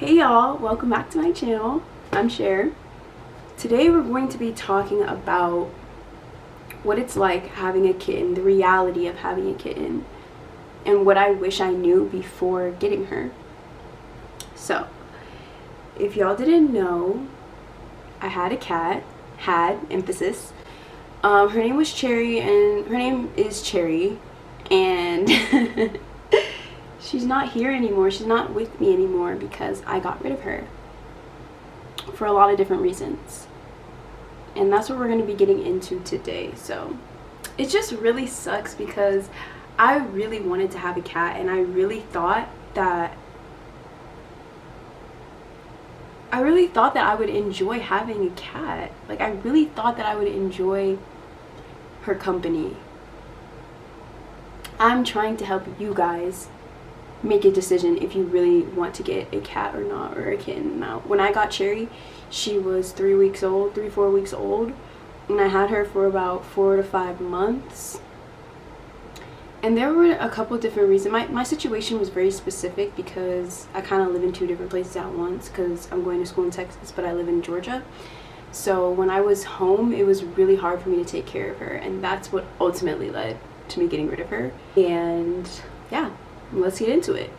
Hey y'all, welcome back to my channel. I'm Cher. Today we're going to be talking about what it's like having a kitten, the reality of having a kitten, and what I wish I knew before getting her. So, if y'all didn't know, I had a cat, emphasis. Her name was Cherry, and her name is Cherry, and she's not here anymore. She's not with me anymore because I got rid of her for a lot of different reasons. And that's what we're going to be getting into today. So it just really sucks because I really wanted to have a cat, and I really thought that I would enjoy having a cat. Like, I really thought that I would enjoy her company. I'm trying to help you guys make a decision if you really want to get a cat or not, or a kitten. Now, when I got Cherry, she was 4 weeks old, and I had her for about 4 to 5 months. And there were a couple different reasons. My situation was very specific because I kind of live in 2 different places at once because I'm going to school in Texas, but I live in Georgia. So when I was home, it was really hard for me to take care of her, and that's what ultimately led to me getting rid of her. And yeah, let's get into it.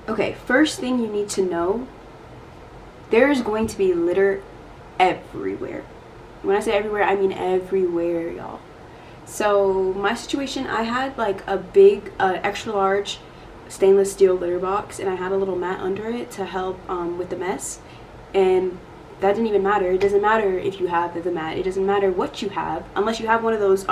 Okay, first thing you need to know, there is going to be litter everywhere. When I say everywhere, I mean everywhere, y'all. So my situation, I had like a big extra large stainless steel litter box, and I had a little mat under it to help with the mess. And that didn't even matter. It doesn't matter if you have the mat. It doesn't matter what you have, unless you have one of those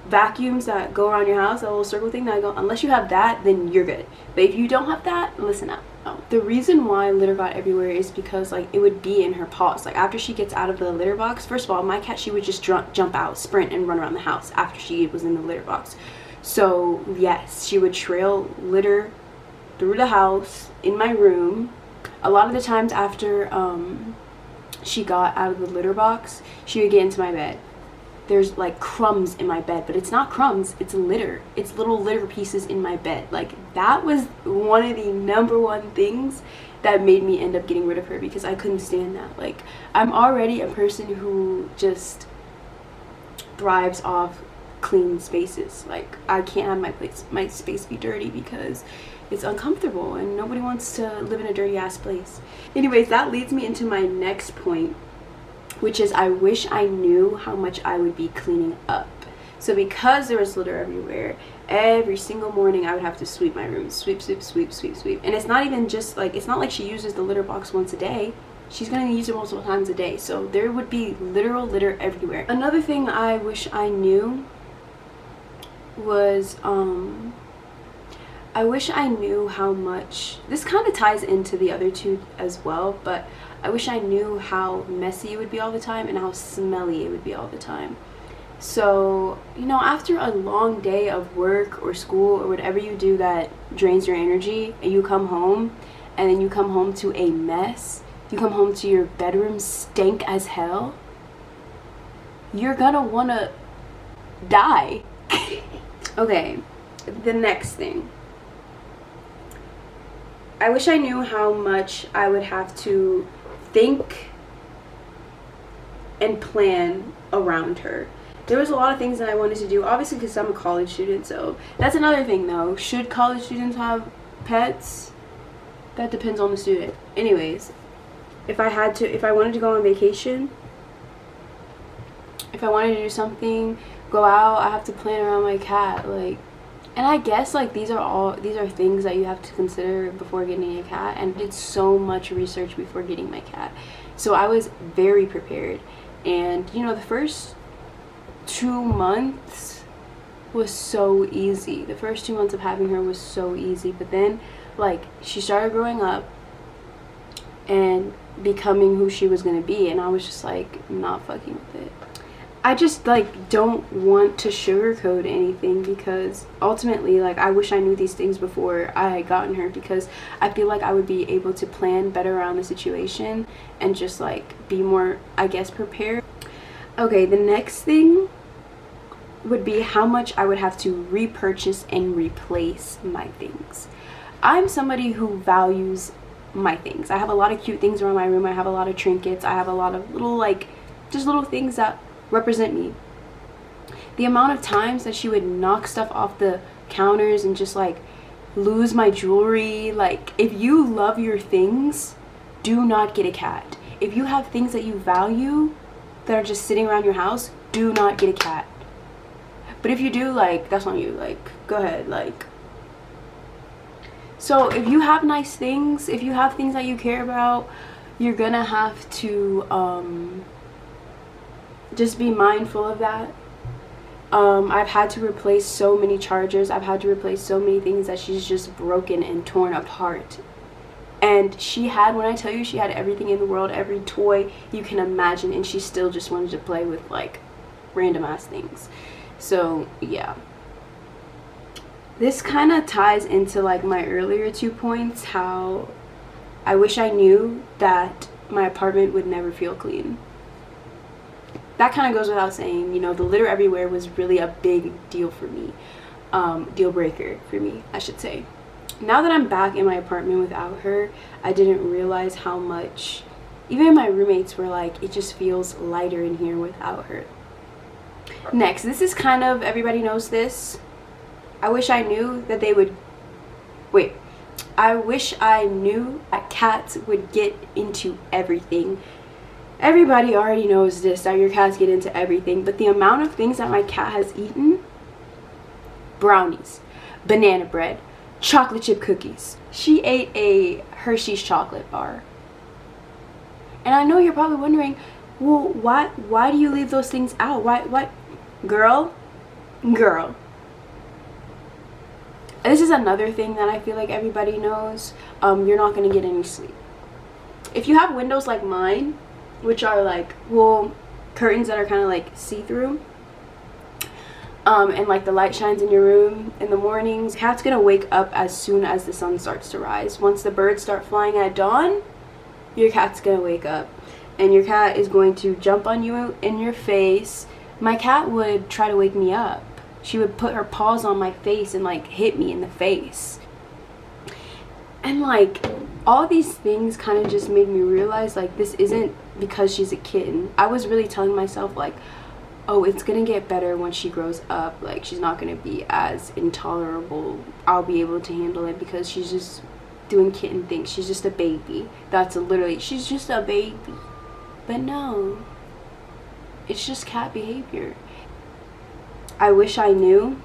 vacuums that go around your house, that little circle thing that go, unless you have that, then you're good. But if you don't have that, listen up. The reason why litter got everywhere is because like it would be in her paws. Like after she gets out of the litter box, first of all, my cat, she would just jump out, sprint, and run around the house after she was in the litter box. So yes, she would trail litter through the house, in my room. A lot of the times after she got out of the litter box, she would get into my bed. There's like crumbs in my bed, but it's not crumbs, it's litter. It's little litter pieces in my bed. Like, that was one of the #1 things that made me end up getting rid of her, because I couldn't stand that. Like, I'm already a person who just thrives off clean spaces. Like, I can't have my space be dirty because it's uncomfortable and nobody wants to live in a dirty ass place. Anyways, that leads me into my next point, which is I wish I knew how much I would be cleaning up. So because there was litter everywhere, every single morning I would have to sweep my room. Sweep, sweep, sweep, sweep, sweep. And it's not even just like, it's not like she uses the litter box once a day. She's gonna use it multiple times a day. So there would be literal litter everywhere. Another thing I wish I knew was, I wish I knew how much, this kind of ties into the other two as well, but I wish I knew how messy it would be all the time and how smelly it would be all the time. So, you know, after a long day of work or school or whatever you do that drains your energy, and you come home, and then you come home to a mess, you come home to your bedroom stank as hell, you're gonna wanna die. Okay, the next thing. I wish I knew how much I would have to think and plan around her. There was a lot of things that I wanted to do, obviously because I'm a college student. So that's another thing though. Should college students have pets? That depends on the student. Anyways, if I wanted to go on vacation, if I wanted to do something, go out, I have to plan around my cat. Like, and I guess like these are things that you have to consider before getting a cat, and I did so much research before getting my cat. So I was very prepared. And you know, the first 2 months was so easy. The first 2 months of having her was so easy. But then like she started growing up and becoming who she was gonna be, and I was just like not fucking with it. I just like don't want to sugarcoat anything, because ultimately like I wish I knew these things before I had gotten her, because I feel like I would be able to plan better around the situation and just like be more, I guess, prepared. Okay, the next thing would be how much I would have to repurchase and replace my things. I'm somebody who values my things. I have a lot of cute things around my room. I have a lot of trinkets. I have a lot of little, like, just little things that represent me. The amount of times that she would knock stuff off the counters and just like lose my jewelry. Like, if you love your things, do not get a cat. If you have things that you value that are just sitting around your house, do not get a cat. But if you do, like, that's on you. Like, go ahead. Like, so if you have nice things, if you have things that you care about, you're gonna have to just be mindful of that. I've had to replace so many chargers. I've had to replace so many things that she's just broken and torn apart. And she had, when I tell you, she had everything in the world, every toy you can imagine, and she still just wanted to play with like random ass things. So yeah, this kind of ties into like my earlier 2 points, how I wish I knew that my apartment would never feel clean. That kind of goes without saying. You know, the litter everywhere was really a big deal for me, deal breaker for me, I should say. Now that I'm back in my apartment without her, I didn't realize how much, even my roommates were like, it just feels lighter in here without her. Next, this is kind of, everybody knows this. I wish I knew that they would, wait, I wish I knew that cats would get into everything. Everybody already knows this, that your cats get into everything, but the amount of things that my cat has eaten: brownies, banana bread, chocolate chip cookies. She ate a Hershey's chocolate bar. And I know you're probably wondering, well, why do you leave those things out? Why? Girl. This is another thing that I feel like everybody knows. You're not going to get any sleep. If you have windows like mine, which are like, well, curtains that are kind of like see-through, and like the light shines in your room in the mornings, cat's gonna wake up as soon as the sun starts to rise. Once the birds start flying at dawn, your cat's gonna wake up, and your cat is going to jump on you in your face. My cat would try to wake me up. She would put her paws on my face and like hit me in the face. And like, all these things kind of just made me realize, like, this isn't because she's a kitten. I was really telling myself, like, oh, it's gonna get better when she grows up. Like, she's not gonna be as intolerable. I'll be able to handle it because she's just doing kitten things. She's just a baby. That's literally, she's just a baby. But no, it's just cat behavior. I wish I knew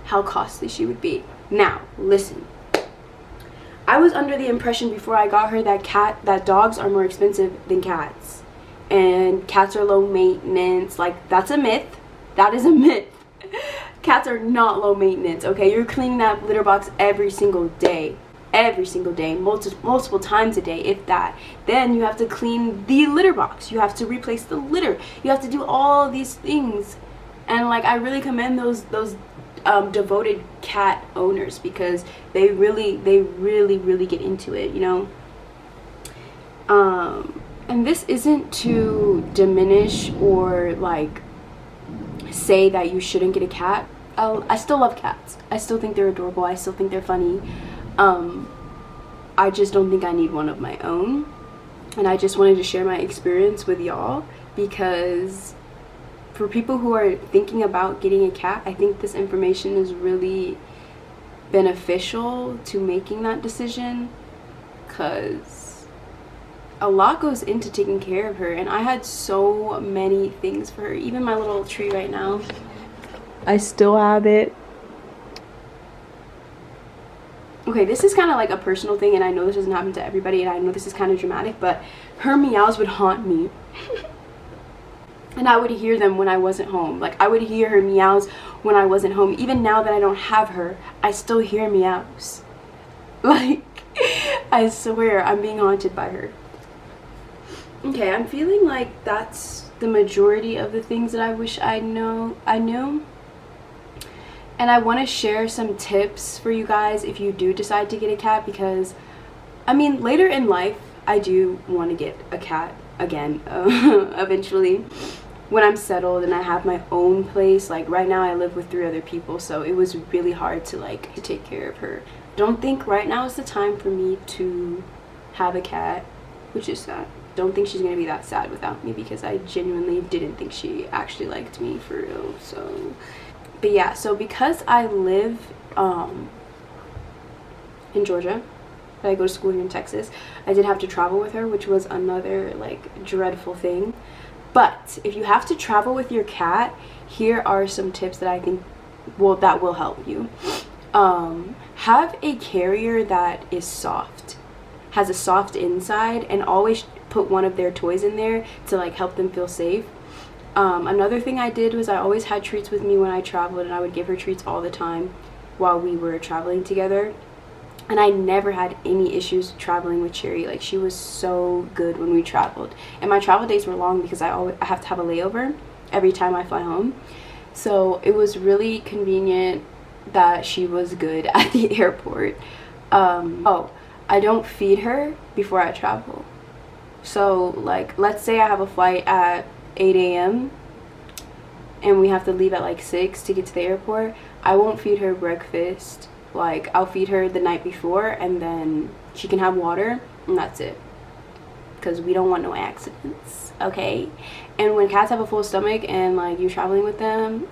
how costly she would be. Now, listen. I was under the impression before I got her that dogs are more expensive than cats. And cats are low maintenance. Like, that's a myth. That is a myth. Cats are not low maintenance, okay? You're cleaning that litter box every single day. Every single day. Multiple times a day, if that. Then you have to clean the litter box. You have to replace the litter. You have to do all these things. And like, I really commend those devoted cat owners, because they really get into it, you know. And this isn't to diminish or like say that you shouldn't get a cat. I still love cats. I still think they're adorable. I still think they're funny. I just don't think I need one of my own. And I just wanted to share my experience with y'all, because for people who are thinking about getting a cat, I think this information is really beneficial to making that decision, because a lot goes into taking care of her. And I had so many things for her. Even my little tree right now, I still have it. Okay, this is kind of like a personal thing, and I know this doesn't happen to everybody, and I know this is kind of dramatic, but her meows would haunt me. And I would hear them when I wasn't home. Like, I would hear her meows when I wasn't home. Even now that I don't have her, I still hear meows. Like, I swear, I'm being haunted by her. Okay, I'm feeling like that's the majority of the things that I wish I knew. And I want to share some tips for you guys if you do decide to get a cat, because, I mean, later in life, I do want to get a cat again, eventually, when I'm settled and I have my own place. Like, right now I live with 3 other people, so it was really hard to take care of her. don't think right now is the time for me to have a cat, which is sad. Don't think she's gonna be that sad without me, because I genuinely didn't think she actually liked me for real. So, but yeah, so because I live in Georgia, but I go to school here in Texas, I did have to travel with her, which was another like dreadful thing. But if you have to travel with your cat, here are some tips that I think that will help you. Have a carrier that is soft, has a soft inside, and always put one of their toys in there to like help them feel safe. Another thing I did was I always had treats with me when I traveled, and I would give her treats all the time while we were traveling together. And I never had any issues traveling with Cherry. Like, she was so good when we traveled. And my travel days were long because I have to have a layover every time I fly home. So it was really convenient that she was good at the airport. Oh, I don't feed her before I travel. So like, let's say I have a flight at 8 a.m. and we have to leave at like 6 to get to the airport. I won't feed her breakfast. Like, I'll feed her the night before, and then she can have water, and that's it, because we don't want no accidents, okay? And when cats have a full stomach and like you're traveling with them,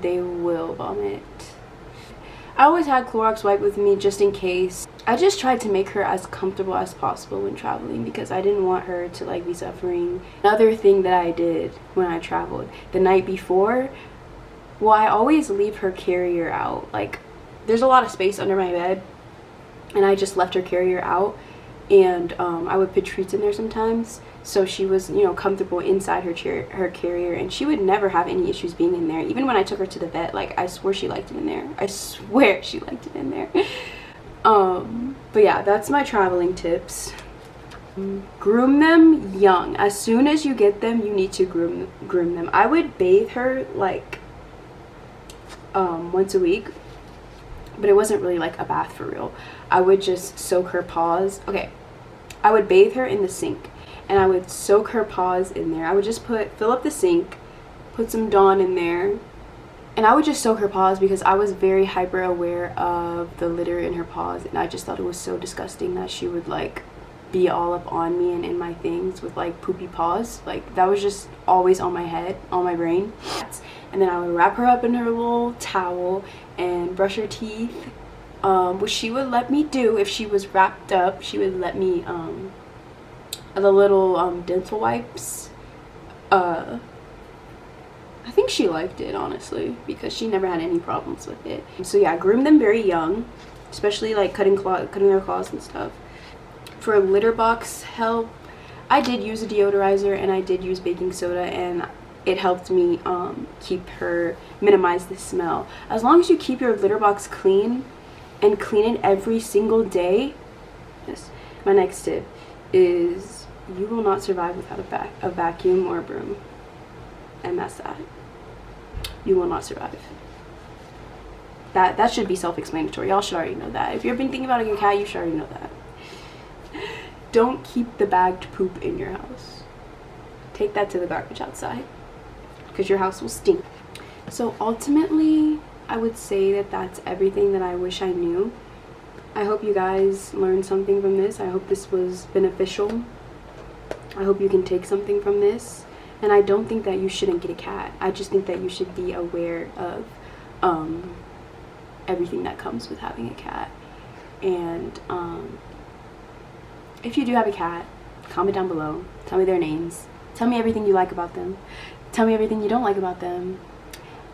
they will vomit. I always had Clorox wipe with me just in case. I just tried to make her as comfortable as possible when traveling, because I didn't want her to like be suffering. Another thing that I did when I traveled the night before, well, I always leave her carrier out. Like, there's a lot of space under my bed, and I just left her carrier out, and I would put treats in there sometimes, so she was, you know, comfortable inside her carrier, and she would never have any issues being in there. Even when I took her to the vet, like, I swear she liked it in there. I swear she liked it in there. But yeah, that's my traveling tips. Groom them young. As soon as you get them, you need to groom them. I would bathe her like once a week, but it wasn't really like a bath for real. I would just soak her paws. Okay, I would bathe her in the sink, and I would soak her paws in there. I would just fill up the sink, put some Dawn in there, and I would just soak her paws, because I was very hyper aware of the litter in her paws, and I just thought it was so disgusting that she would like be all up on me and in my things with like poopy paws. Like, that was just always on my head, on my brain. And then I would wrap her up in her little towel and brush her teeth, which she would let me do. If she was wrapped up, she would let me the little dental wipes. I think she liked it, honestly, because she never had any problems with it. So yeah, groom them very young, especially like cutting their claws and stuff. For litter box help, I did use a deodorizer, and I did use baking soda, and it helped me minimize the smell. As long as you keep your litter box clean and clean it every single day. Yes, my next tip is you will not survive without a vacuum or a broom. And that's that. You will not survive. That should be self-explanatory. Y'all should already know that. If you've been thinking about getting a cat, you should already know that. Don't keep the bagged poop in your house. Take that to the garbage outside, because your house will stink. So ultimately, I would say that that's everything that I wish I knew. I hope you guys learned something from this. I hope this was beneficial. I hope you can take something from this. And I don't think that you shouldn't get a cat. I just think that you should be aware of everything that comes with having a cat. And if you do have a cat, comment down below. Tell me their names. Tell me everything you like about them. Tell me everything you don't like about them.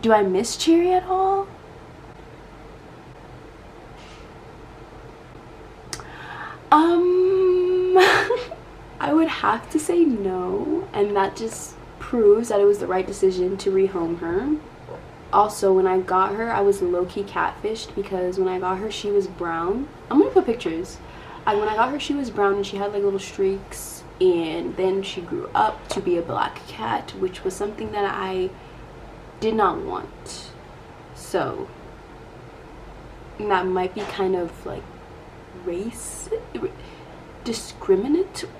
Do I miss Cherry at all? I would have to say no, and that just proves that it was the right decision to rehome her. Also, when I got her, I was low-key catfished, because when I got her, she was brown. I'm gonna put pictures. When I got her, she was brown, and she had like little streaks, and then she grew up to be a black cat, which was something that I did not want. So that might be kind of like discriminatory.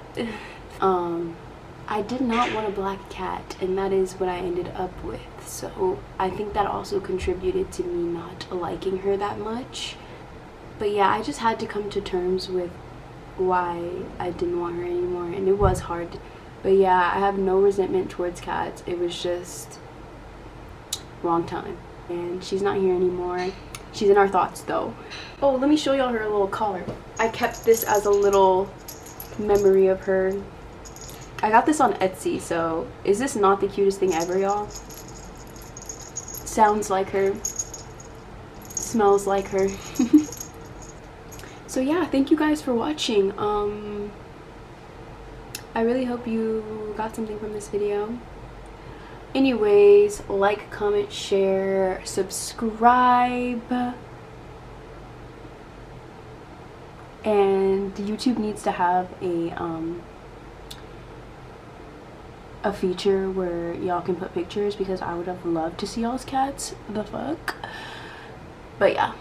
I did not want a black cat, and that is what I ended up with. So I think that also contributed to me not liking her that much. But yeah, I just had to come to terms with why I didn't want her anymore, and it was hard. But yeah, I have no resentment towards cats. It was just wrong time. And she's not here anymore. She's in our thoughts though. Oh, let me show y'all her little collar. I kept this as a little memory of her. I got this on Etsy, so is this not the cutest thing ever, y'all? Sounds like her. Smells like her. So yeah, thank you guys for watching. I really hope you got something from this video. Anyways, like, comment, share, subscribe. And YouTube needs to have a feature where y'all can put pictures, because I would have loved to see y'all's cats. The fuck? But yeah.